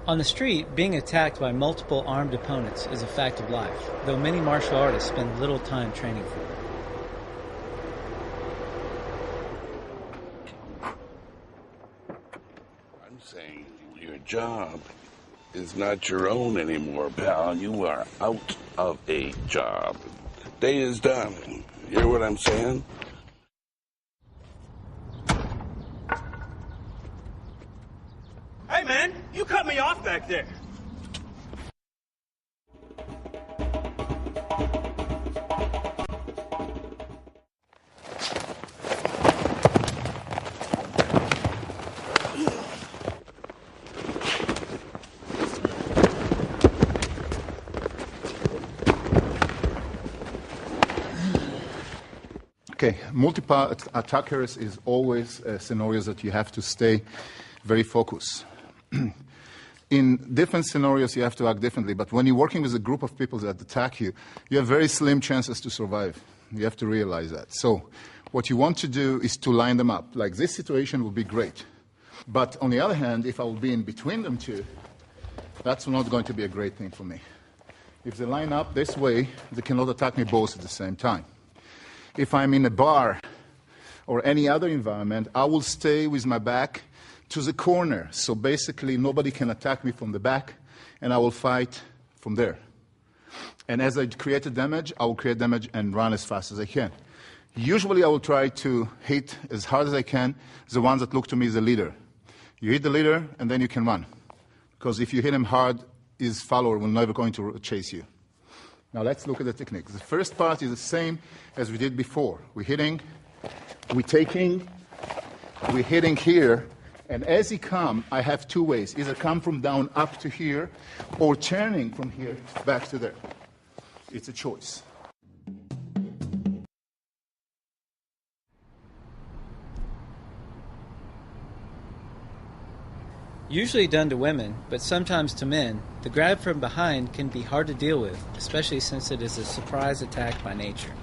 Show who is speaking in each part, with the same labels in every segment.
Speaker 1: On the street, being attacked by multiple armed opponents is a fact of life, though many martial artists spend little time training for it.
Speaker 2: I'm saying your job is not your own anymore, pal. You are out of a job. Day is done. You hear what I'm saying?
Speaker 3: Hey, man, you cut me off back there.
Speaker 4: Okay, multiple attackers is always scenarios that you have to stay very focused. In different scenarios, you have to act differently, but when you're working with a group of people that attack you, you have very slim chances to survive. You have to realize that. So what you want to do is to line them up. Like this situation would be great. But on the other hand, if I will be in between them two, that's not going to be a great thing for me. If they line up this way, they cannot attack me both at the same time. If I'm in a bar or any other environment, I will stay with my back to the corner. So basically, nobody can attack me from the back, and I will fight from there. And as I create damage, I will create damage and run as fast as I can. Usually, I will try to hit as hard as I can the ones that look to me as the leader. You hit the leader, and then you can run. Because if you hit him hard, his follower will never going to chase you. Now let's look at the technique. The first part is the same as we did before. We're hitting, we're taking, we're hitting here, and as he come, I have two ways. Either come from down up to here, or turning from here back to there. It's a choice.
Speaker 1: Usually done to women, but sometimes to men, the grab from behind can be hard to deal with, especially since it is a surprise attack by nature.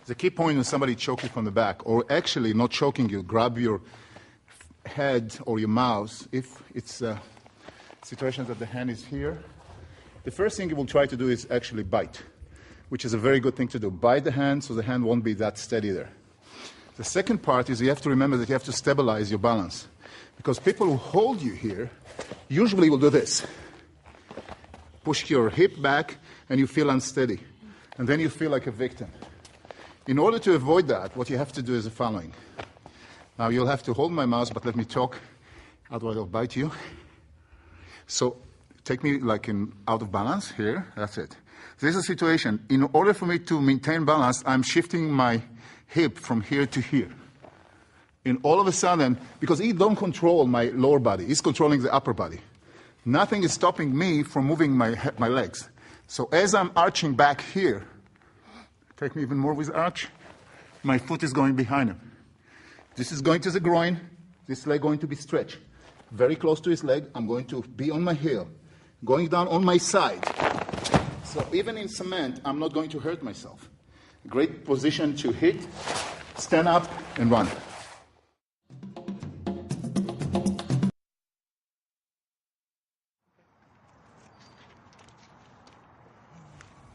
Speaker 4: The key point is somebody choking from the back, or actually not choking you, grab your head or your mouth. If it's a situation that the hand is here, the first thing you will try to do is actually bite, which is a very good thing to do. Bite the hand so the hand won't be that steady there. The second part is you have to remember that you have to stabilize your balance, because people who hold you here usually will do this. Push your hip back and you feel unsteady, and then you feel like a victim. In order to avoid that, what you have to do is the following. Now, you'll have to hold my mouth, but let me talk, otherwise I'll bite you. So, take me like out of balance here, that's it. This is a situation. In order for me to maintain balance, I'm shifting my hip from here to here. And all of a sudden, because he don't control my lower body, he's controlling the upper body. Nothing is stopping me from moving my legs. So as I'm arching back here, take me even more with arch, my foot is going behind him. This is going to the groin, this leg going to be stretched. Very close to his leg, I'm going to be on my heel, going down on my side. So even in cement, I'm not going to hurt myself. Great position to hit, stand up, and run.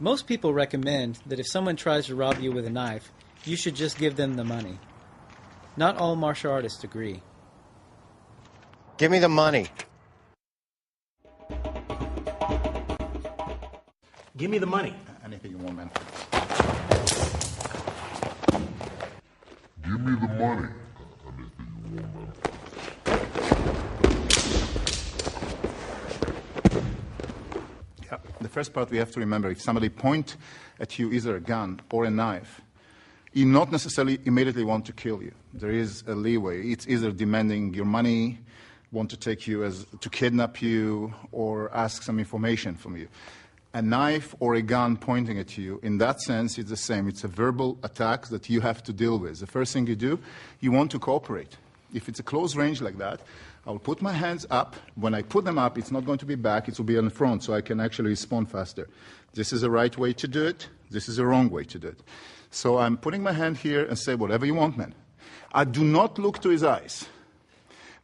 Speaker 1: Most people recommend that if someone tries to rob you with a knife, you should just give them the money. Not all martial artists agree.
Speaker 5: Give me the money.
Speaker 3: Give me the money.
Speaker 4: Anything you want, man.
Speaker 6: Give me the money.
Speaker 4: Yeah. The first part we have to remember, if somebody point at you either a gun or a knife, you not necessarily immediately want to kill you. There is a leeway. It's either demanding your money, want to take you as to kidnap you, or ask some information from you. A knife or a gun pointing at you, in that sense, it's the same. It's a verbal attack that you have to deal with. The first thing you do, you want to cooperate. If it's a close range like that, I'll put my hands up. When I put them up, it's not going to be back, it will be on the front, so I can actually respond faster. This is the right way to do it. This is the wrong way to do it. So I'm putting my hand here and say, whatever you want, man. I do not look to his eyes.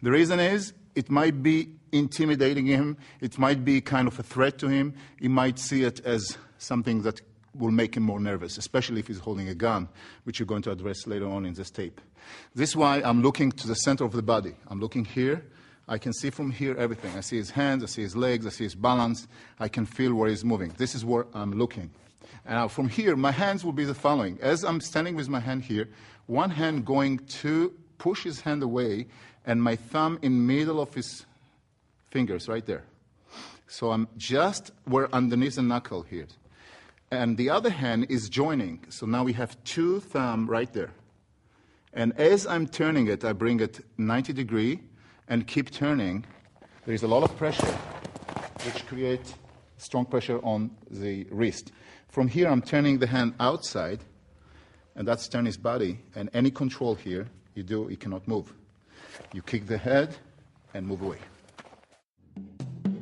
Speaker 4: The reason is, it might be intimidating him. It might be kind of a threat to him. He might see it as something that will make him more nervous, especially if he's holding a gun, which you're going to address later on in this tape. This is why I'm looking to the center of the body. I'm looking here. I can see from here everything. I see his hands, I see his legs, I see his balance. I can feel where he's moving. This is where I'm looking. And now from here, my hands will be the following. As I'm standing with my hand here, one hand going to push his hand away, and my thumb in middle of his fingers, right there. So I'm just where underneath the knuckle here. And the other hand is joining. So now we have two thumbs right there. And as I'm turning it, I bring it 90 degrees and keep turning. There is a lot of pressure, which creates strong pressure on the wrist. From here, I'm turning the hand outside, and that's turn his body. And any control here, you cannot move. You kick the head and move away.